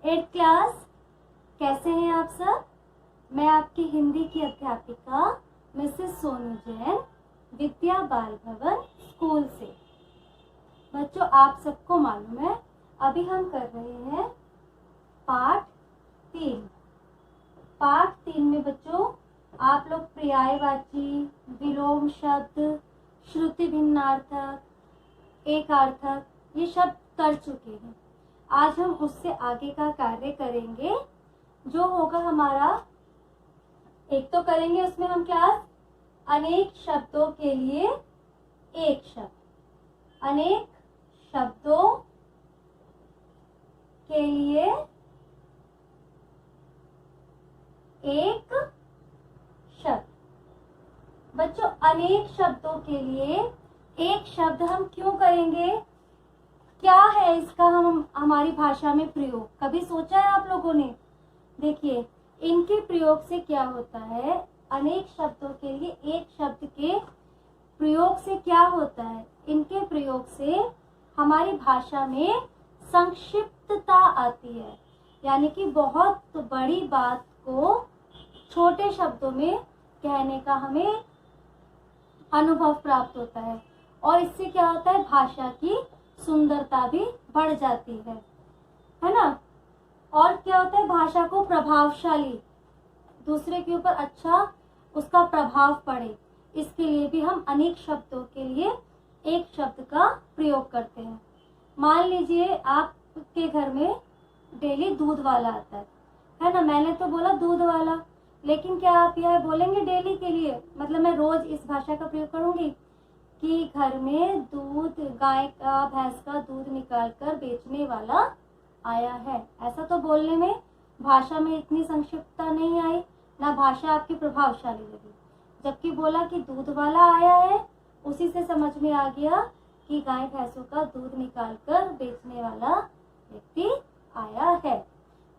Eight class, कैसे हैं आप सब। मैं आपकी हिंदी की अध्यापिका मिसेस सोनू जैन, विद्या बाल भवन स्कूल से। बच्चों, आप सबको मालूम है अभी हम कर रहे हैं पाठ 3। पाठ 3 में बच्चों आप लोग पर्यायवाची, विलोम शब्द, श्रुति भिन्नार्थक, एकार्थक ये शब्द कर चुके हैं। आज हम उससे आगे का कार्य करेंगे जो होगा हमारा। एक तो करेंगे उसमें हम क्लास अनेक शब्दों के लिए एक शब्द, अनेक शब्दों के लिए एक शब्द। बच्चों, अनेक शब्दों के लिए एक शब्द हम क्यों करेंगे? क्या है इसका हमारी भाषा में प्रयोग? कभी सोचा है आप लोगों ने? देखिए, इनके प्रयोग से क्या होता है, अनेक शब्दों के लिए एक शब्द के प्रयोग से क्या होता है, इनके प्रयोग से हमारी भाषा में संक्षिप्तता आती है। यानी कि बहुत बड़ी बात को छोटे शब्दों में कहने का हमें अनुभव प्राप्त होता है और इससे क्या होता है, भाषा की सुंदरता भी बढ़ जाती है ना। और क्या होता है, भाषा को प्रभावशाली, दूसरे के ऊपर अच्छा उसका प्रभाव पड़े, इसके लिए भी हम अनेक शब्दों के लिए एक शब्द का प्रयोग करते हैं। मान लीजिए आपके घर में डेली दूध वाला आता है ना। मैंने तो बोला दूध वाला, लेकिन क्या आप यह बोलेंगे डेली के लिए? मतलब मैं रोज इस भाषा का प्रयोग करूंगी कि घर में दूध, गाय का, भैंस का दूध निकाल कर बेचने वाला आया है। ऐसा तो बोलने में भाषा में इतनी संक्षिप्तता नहीं आई, ना भाषा आपकी प्रभावशाली लगी। जबकि बोला कि दूध वाला आया है, उसी से समझ में आ गया कि गाय भैंसों का दूध निकाल कर बेचने वाला व्यक्ति आया है।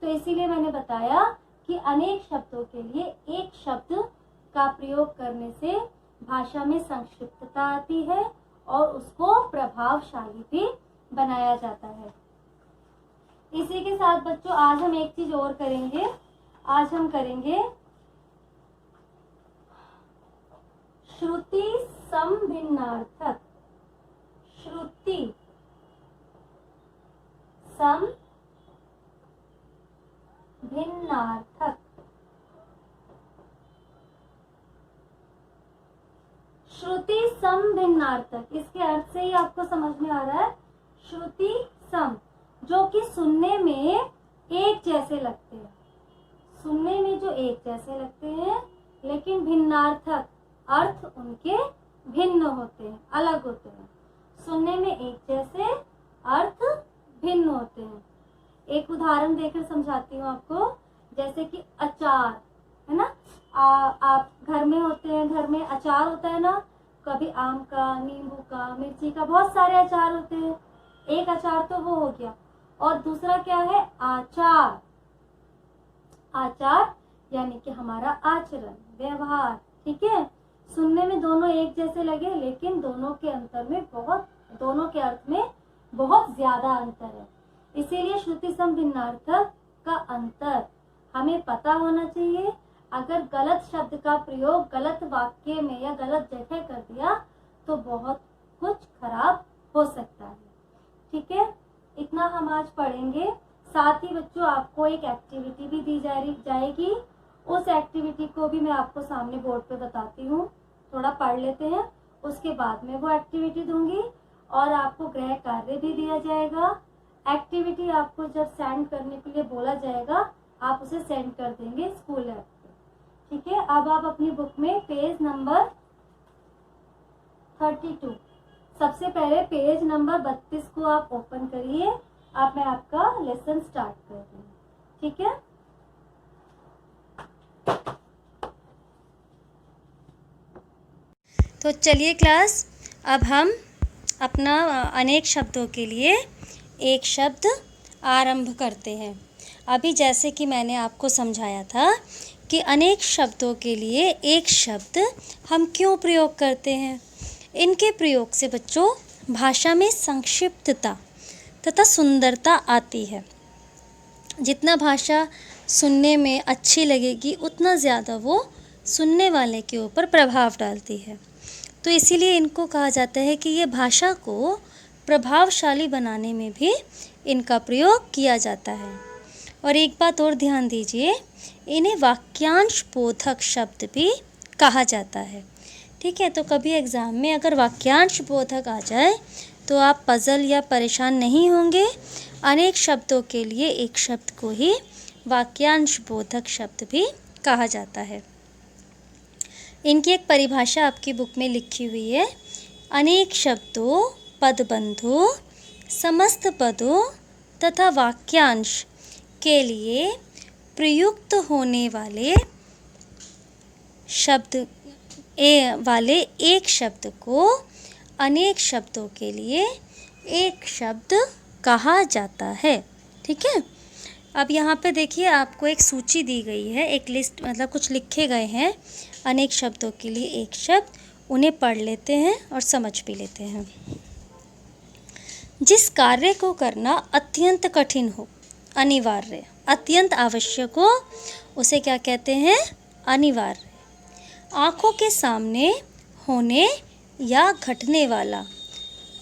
तो इसीलिए मैंने बताया कि अनेक शब्दों के लिए एक शब्द का प्रयोग करने से भाषा में संक्षिप्तता आती है और उसको प्रभावशाली भी बनाया जाता है। इसी के साथ बच्चों आज हम एक चीज और करेंगे। आज हम करेंगे श्रुति समभिन्नार्थक। श्रुति समभिन्नार्थक। श्रुति समभिन्नार्थक, इसके अर्थ से ही आपको समझ में आ रहा है। श्रुति सम, जो कि सुनने में एक जैसे लगते हैं, सुनने में जो एक जैसे लगते हैं, लेकिन भिन्नार्थक, अर्थ उनके भिन्न होते हैं, अलग होते हैं। सुनने में एक जैसे, अर्थ भिन्न होते हैं। एक उदाहरण देकर समझाती हूँ आपको। जैसे कि अचार है ना, आप घर में होते हैं, घर में अचार होता है ना, कभी आम का, नींबू का, मिर्ची का, बहुत सारे अचार होते हैं। एक अचार तो वो हो गया, और दूसरा क्या है, आचार। आचार यानी कि हमारा आचरण, व्यवहार, ठीक है। सुनने में दोनों एक जैसे लगे, लेकिन दोनों के अंतर में दोनों के अर्थ में बहुत ज्यादा अंतर है। इसीलिए श्रुति समभिन्नार्थक का अंतर हमें पता होना चाहिए। अगर गलत शब्द का प्रयोग गलत वाक्य में या गलत जगह कर दिया तो बहुत कुछ खराब हो सकता है, ठीक है। इतना हम आज पढ़ेंगे। साथ ही बच्चों आपको एक एक्टिविटी भी दी जाएगी। उस एक्टिविटी को भी मैं आपको सामने बोर्ड पे बताती हूँ, थोड़ा पढ़ लेते हैं, उसके बाद में वो एक्टिविटी दूंगी और आपको गृह कार्य भी दिया जाएगा। एक्टिविटी आपको जब सेंड करने के लिए बोला जाएगा, आप उसे सेंड कर देंगे स्कूल ऐप पे, ठीक है। अब आप अपनी बुक में पेज नंबर 32, सबसे पहले पेज नंबर 32 को आप ओपन करिए। अब मैं आपका लेसन स्टार्ट कर रही हूँ, ठीक है। तो चलिए क्लास, अब हम अपना अनेक शब्दों के लिए एक शब्द आरंभ करते हैं। अभी जैसे कि मैंने आपको समझाया था कि अनेक शब्दों के लिए एक शब्द हम क्यों प्रयोग करते हैं। इनके प्रयोग से बच्चों भाषा में संक्षिप्तता तथा सुंदरता आती है। जितना भाषा सुनने में अच्छी लगेगी उतना ज़्यादा वो सुनने वाले के ऊपर प्रभाव डालती है। तो इसीलिए इनको कहा जाता है कि ये भाषा को प्रभावशाली बनाने में भी इनका प्रयोग किया जाता है। और एक बात और ध्यान दीजिए, इन्हें वाक्यांश बोधक शब्द भी कहा जाता है। ठीक है, तो कभी एग्ज़ाम में अगर वाक्यांश बोधक आ जाए तो आप पज़ल या परेशान नहीं होंगे। अनेक शब्दों के लिए एक शब्द को ही वाक्यांश बोधक शब्द भी कहा जाता है। इनकी एक परिभाषा आपकी बुक में लिखी हुई है। अनेक शब्दों, पदबंधों, समस्त पदों तथा वाक्यांश के लिए प्रयुक्त होने वाले एक शब्द को अनेक शब्दों के लिए एक शब्द कहा जाता है। ठीक है, अब यहाँ पे देखिए आपको एक सूची दी गई है, एक लिस्ट, मतलब कुछ लिखे गए हैं अनेक शब्दों के लिए एक शब्द। उन्हें पढ़ लेते हैं और समझ भी लेते हैं। जिस कार्य को करना अत्यंत कठिन हो, अनिवार्य, अत्यंत आवश्यक हो, उसे क्या कहते हैं? अनिवार्य। आँखों के सामने होने या घटने वाला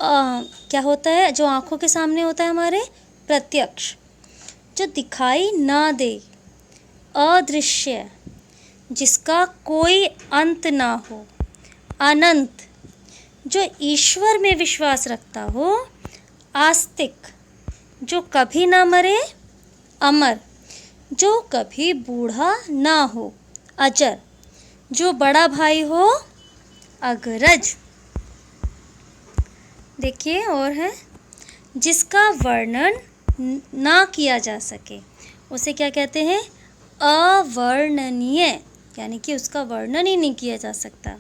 क्या होता है? जो आँखों के सामने होता है हमारे, प्रत्यक्ष। जो दिखाई ना दे, अदृश्य। जिसका कोई अंत ना हो, अनंत। जो ईश्वर में विश्वास रखता हो, आस्तिक। जो कभी ना मरे, अमर। जो कभी बूढ़ा ना हो, अजर। जो बड़ा भाई हो, अग्रज। देखिए और है, जिसका वर्णन ना किया जा सके, उसे क्या कहते हैं? अवर्णनीय, यानी कि उसका वर्णन ही नहीं किया जा सकता।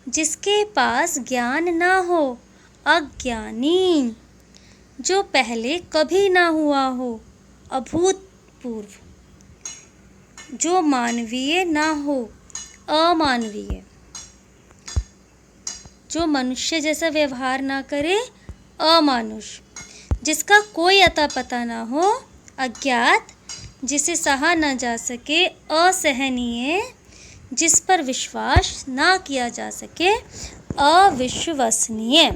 जिसके पास ज्ञान ना हो, अज्ञानी। जो पहले कभी ना हुआ हो, अभूतपूर्व। जो मानवीय ना हो, अमानवीय। जो मनुष्य जैसा व्यवहार ना करे, अमानुष। जिसका कोई अता पता ना हो, अज्ञात। जिसे सहा न जा सके, असहनीय। जिस पर विश्वास ना किया जा सके, अविश्वसनीय।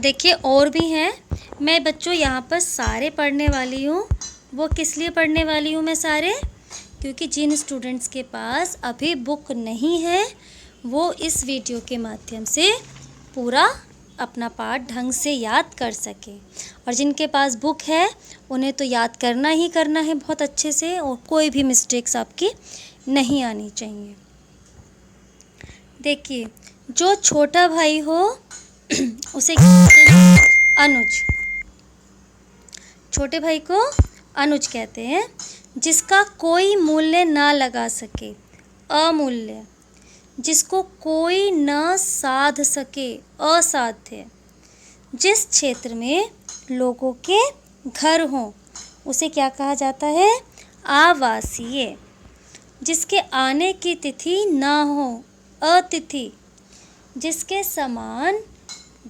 देखिए और भी हैं, मैं बच्चों यहाँ पर सारे पढ़ने वाली हूँ। वो किस लिए पढ़ने वाली हूँ मैं सारे? क्योंकि जिन स्टूडेंट्स के पास अभी बुक नहीं है वो इस वीडियो के माध्यम से पूरा अपना पाठ ढंग से याद कर सके, और जिनके पास बुक है उन्हें तो याद करना ही करना है बहुत अच्छे से, और कोई भी मिस्टेक्स आपकी नहीं आनी चाहिए। देखिए, जो छोटा भाई हो उसे कहते हैं अनुज। छोटे भाई को अनुज कहते हैं। जिसका कोई मूल्य ना लगा सके, अमूल्य। जिसको कोई न साध सके, असाध्य। जिस क्षेत्र में लोगों के घर हों, उसे क्या कहा जाता है? आवासीय। जिसके आने की तिथि ना हो, अतिथि। जिसके समान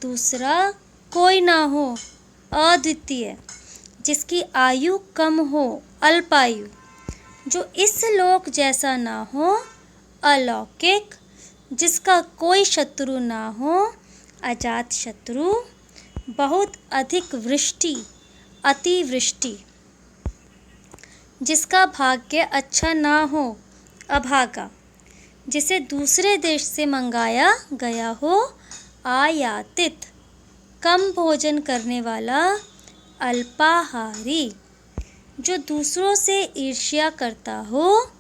दूसरा कोई ना हो, अद्वितीय। जिसकी आयु कम हो, अल्पायु। जो इस लोक जैसा ना हो, अलौकिक। जिसका कोई शत्रु ना हो, अजात शत्रु। बहुत अधिक वृष्टि, अतिवृष्टि। जिसका भाग्य अच्छा ना हो, अभागा। जिसे दूसरे देश से मंगाया गया हो, आयातित। कम भोजन करने वाला, अल्पाहारी। जो दूसरों से ईर्ष्या करता हो,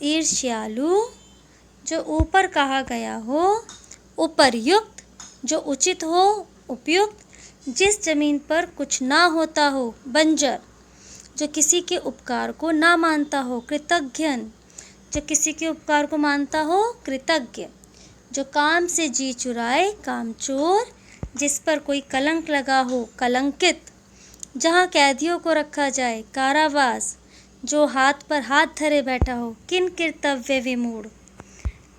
ईर्ष्यालु। जो ऊपर कहा गया हो, उपर्युक्त। जो उचित हो, उपयुक्त। जिस जमीन पर कुछ ना होता हो, बंजर। जो किसी के उपकार को ना मानता हो, कृतज्ञन। जो किसी के उपकार को मानता हो, कृतज्ञ। जो काम से जी चुराए, कामचोर। जिस पर कोई कलंक लगा हो, कलंकित। जहाँ कैदियों को रखा जाए, कारावास। जो हाथ पर हाथ धरे बैठा हो, किन कर्तव्य विमूढ़।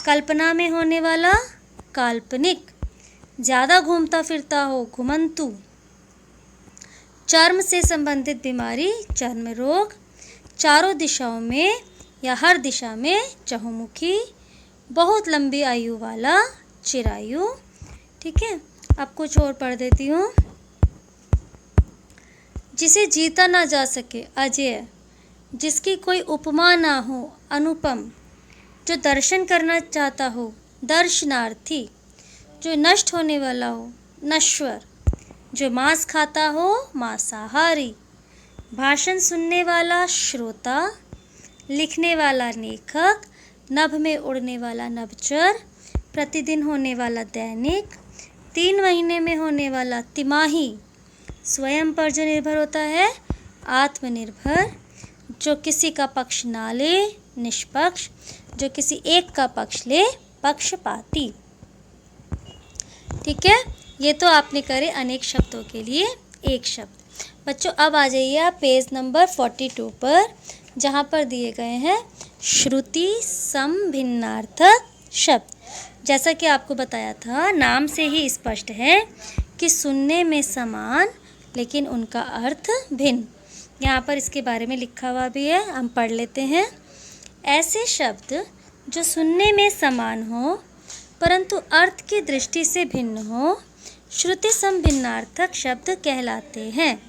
कल्पना में होने वाला, काल्पनिक। ज़्यादा घूमता फिरता हो, घुमंतु। चर्म से संबंधित बीमारी चर्म रोग, चारों दिशाओं में या हर दिशा में चहुमुखी, बहुत लंबी आयु वाला चिरायु। ठीक है, अब कुछ और पढ़ देती हूँ। जिसे जीता ना जा सके अजेय, जिसकी कोई उपमा ना हो अनुपम, जो दर्शन करना चाहता हो दर्शनार्थी, जो नष्ट होने वाला हो नश्वर, जो मांस खाता हो मांसाहारी, भाषण सुनने वाला श्रोता, लिखने वाला लेखक, नभ में उड़ने वाला नभचर, प्रतिदिन होने वाला दैनिक, 3 महीने में होने वाला तिमाही, स्वयं पर जो निर्भर होता है आत्मनिर्भर, जो किसी का पक्ष ना ले निष्पक्ष, जो किसी एक का पक्ष ले पक्षपाती। ठीक है, ये तो आपने करे अनेक शब्दों के लिए एक शब्द। बच्चों अब आ जाइए आप पेज नंबर 42 पर, जहाँ पर दिए गए हैं श्रुति समभिन्नार्थक शब्द। जैसा कि आपको बताया था, नाम से ही स्पष्ट है कि सुनने में समान लेकिन उनका अर्थ भिन्न। यहाँ पर इसके बारे में लिखा हुआ भी है, हम पढ़ लेते हैं। ऐसे शब्द जो सुनने में समान हो परंतु अर्थ की दृष्टि से भिन्न हो, श्रुति समभिन्नार्थक शब्द कहलाते हैं।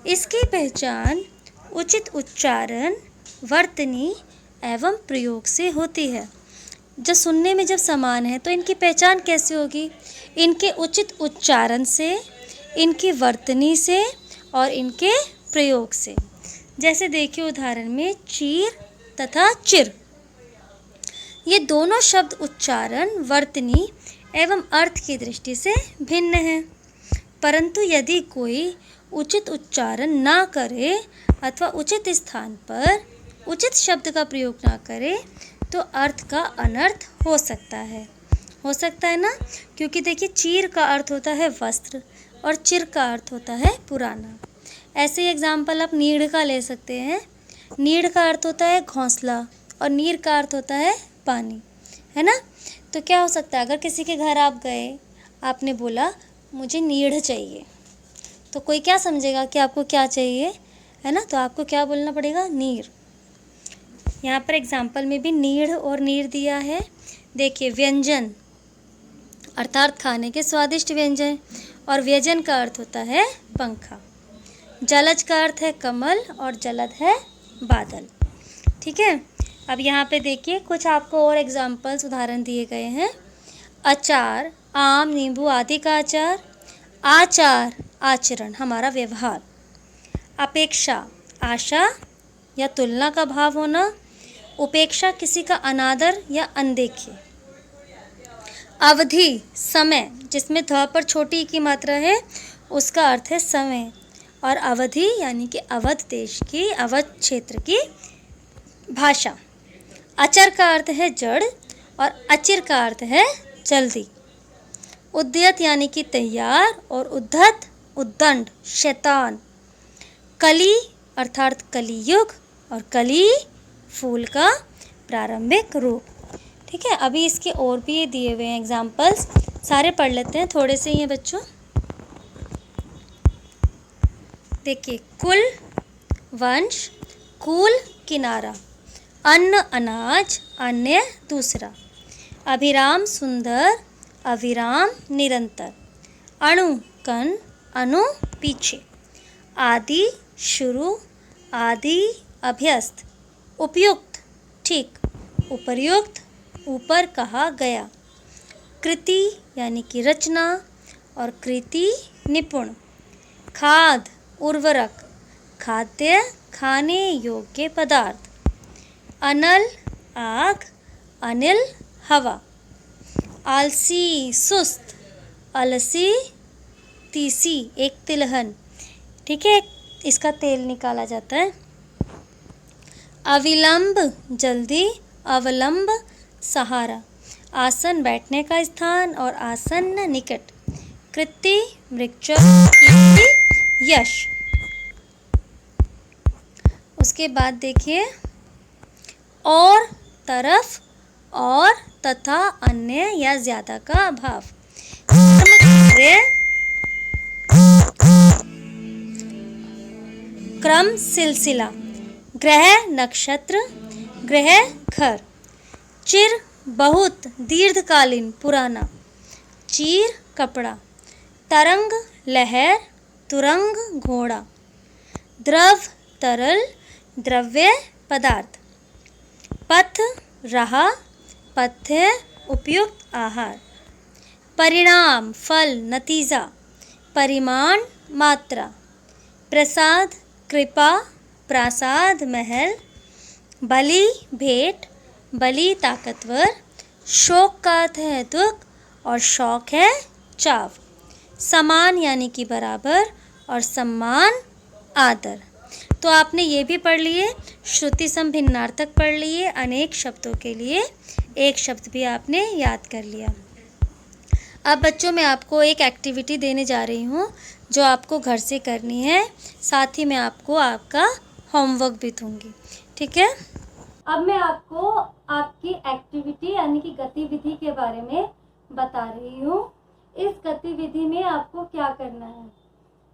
इसकी पहचान उचित उच्चारण, वर्तनी एवं प्रयोग से होती है। जो सुनने में जब समान है तो इनकी पहचान कैसे होगी? इनके उचित उच्चारण से, इनकी वर्तनी से और इनके प्रयोग से। जैसे देखिए उदाहरण में चीर तथा चिर, ये दोनों शब्द उच्चारण, वर्तनी एवं अर्थ की दृष्टि से भिन्न हैं। परंतु यदि कोई उचित उच्चारण ना करे अथवा उचित स्थान पर उचित शब्द का प्रयोग ना करे तो अर्थ का अनर्थ हो सकता है ना। क्योंकि देखिए चीर का अर्थ होता है वस्त्र और चिर का अर्थ होता है पुराना। ऐसे ही एग्जाम्पल आप नीड़ का ले सकते हैं। नीड़ का अर्थ होता है घोंसला और नीर का अर्थ होता है पानी, है ना। तो क्या हो सकता है, अगर किसी के घर आप गए, आपने बोला मुझे नीड़ चाहिए, तो कोई क्या समझेगा कि आपको क्या चाहिए, है ना। तो आपको क्या बोलना पड़ेगा? नीर। यहाँ पर एग्जाम्पल में भी नीड़ और नीर दिया है। देखिए व्यंजन अर्थात खाने के स्वादिष्ट व्यंजन, और व्यंजन का अर्थ होता है पंखा। जलज का अर्थ है कमल और जलद है बादल। ठीक है, अब यहाँ पे देखिए कुछ आपको और एग्जाम्पल्स उदाहरण दिए गए हैं। अचार आम, नींबू आदि का अचार। आचार आचरण, हमारा व्यवहार। अपेक्षा आशा या तुलना का भाव होना। उपेक्षा किसी का अनादर या अनदेखी। अवधि समय, जिसमें ध पर छोटी की मात्रा है उसका अर्थ है समय। और अवधि यानी कि अवध देश की, अवध क्षेत्र की भाषा। अचर का अर्थ है जड़ और अचिर का अर्थ है जल्दी। उद्यत यानी कि तैयार और उद्धत उद्दंड शैतान। कली अर्थात कलियुग और कली फूल का प्रारंभिक रूप। ठीक है, अभी इसके और भी दिए हुए हैं एग्जाम्पल्स, सारे पढ़ लेते हैं, थोड़े से ही हैं बच्चों। देखिए कुल वंश, कूल किनारा, अन्न अनाज, अन्य दूसरा। अभिराम सुंदर, अविराम निरंतर। अणु कण, अनु पीछे। आदि शुरू, आदि अभ्यस्त। उपयुक्त ठीक, उपर्युक्त ऊपर कहा गया। कृति यानी कि रचना और कृति निपुण। खाद उर्वरक, खाद्य खाने योग्य पदार्थ। अनल आग, अनिल हवा। आलसी सुस्त, अलसी तीसी एक तिलहन। ठीक है, इसका तेल निकाला जाता है। अविलंब जल्दी, अवलंब सहारा। आसन बैठने का स्थान और आसन्न निकट। कृति मृक्षर, कीर्ति यश। उसके बाद देखिए और तरफ, और तथा अन्य या ज्यादा का अभाव। क्रम सिलसिला, ग्रह नक्षत्र, ग्रह घर, चिर बहुत दीर्घकालीन पुराना, चीर कपड़ा, तरंग लहर, तुरंग घोड़ा, द्रव तरल, द्रव्य पदार्थ, पथ राह, पथ्य उपयुक्त आहार, परिणाम फल नतीजा, परिमाण मात्रा, प्रसाद कृपा, प्रासाद महल, बलि भेंट, बलि ताकतवर, शोक का अर्थ है दुख और शौक है चाव, समान यानी कि बराबर और सम्मान आदर। तो आपने ये भी पढ़ लिए, श्रुति सम भिन्नार्थक पढ़ लिए, अनेक शब्दों के लिए एक शब्द भी आपने याद कर लिया। अब बच्चों मैं आपको एक एक्टिविटी देने जा रही हूँ जो आपको घर से करनी है, साथ ही मैं आपको आपका होमवर्क भी दूँगी, ठीक है। अब मैं आपको आपकी एक्टिविटी यानी कि गतिविधि के बारे में बता रही हूँ। इस गतिविधि में आपको क्या करना है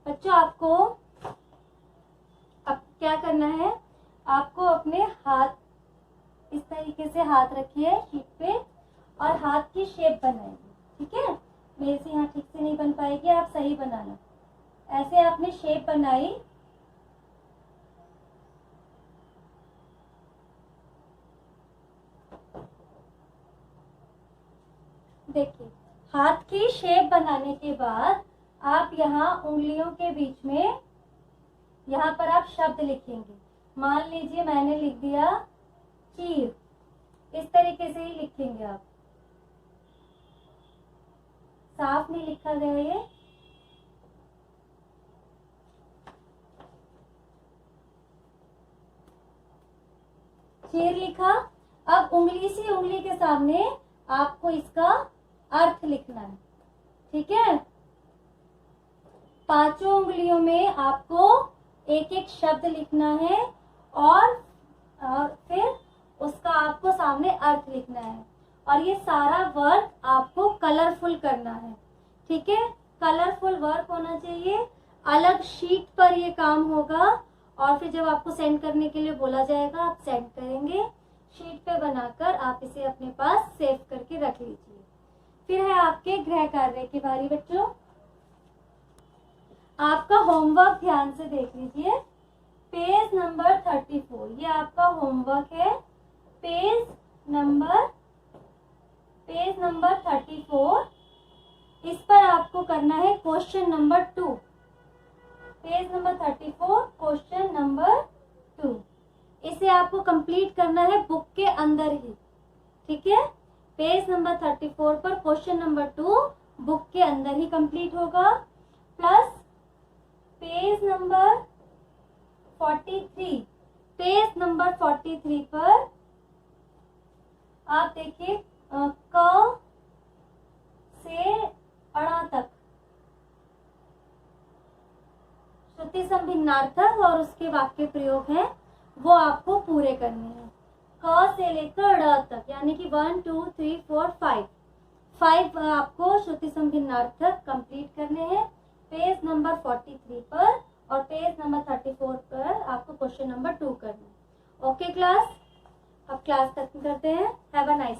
बच्चों, आपको अब क्या करना है, आपको अपने हाथ इस तरीके से हाथ रखिए शीट पे और हाथ की शेप बनाइए, ठीक है। मेरे से यहाँ ठीक से नहीं बन पाएगी, आप सही बनाना। ऐसे आपने शेप बनाई, देखिए हाथ की शेप बनाने के बाद आप यहाँ उंगलियों के बीच में यहाँ पर आप शब्द लिखेंगे। मान लीजिए मैंने लिख दिया चीर, इस तरीके से ही लिखेंगे आप, साफ नहीं लिखा गया ये। चीर लिखा, अब उंगली से उंगली के सामने आपको इसका अर्थ लिखना है, ठीक है। पांचों उंगलियों में आपको एक एक शब्द लिखना है और फिर उसका आपको सामने अर्थ लिखना है, और ये सारा वर्क आपको कलरफुल करना है, ठीक है। कलरफुल वर्क होना चाहिए, अलग शीट पर ये काम होगा और फिर जब आपको सेंड करने के लिए बोला जाएगा आप सेंड करेंगे। शीट पे बनाकर आप इसे अपने पास सेव करके रख लीजिए। फिर है आपके गृह कार्य की बारी बच्चों। आपका होमवर्क ध्यान से देख लीजिए, पेज नंबर 34 ये आपका होमवर्क है। पेज नंबर 34, इस पर आपको करना है question number 2। Page number 34 question number 2, इसे आपको कंप्लीट करना है बुक के अंदर ही, ठीक है। पेज नंबर 34 पर क्वेश्चन नंबर 2 बुक के अंदर ही कंप्लीट होगा। Plus page number 43, page number 43 पर आप देखिए क से अड़ा तक श्रुति सम भिन्नार्थक और उसके वाक्य प्रयोग हैं, वो आपको पूरे करने हैं। क से लेकर ड़ तक यानी कि 1 2 3 4 5 आपको श्रुति सम भिन्नार्थक कंप्लीट करने हैं पेज नंबर 43 पर, और पेज नंबर 34 पर आपको क्वेश्चन नंबर 2 करना है। ओके क्लास, अब क्लास खत्म करते हैं। Have a nice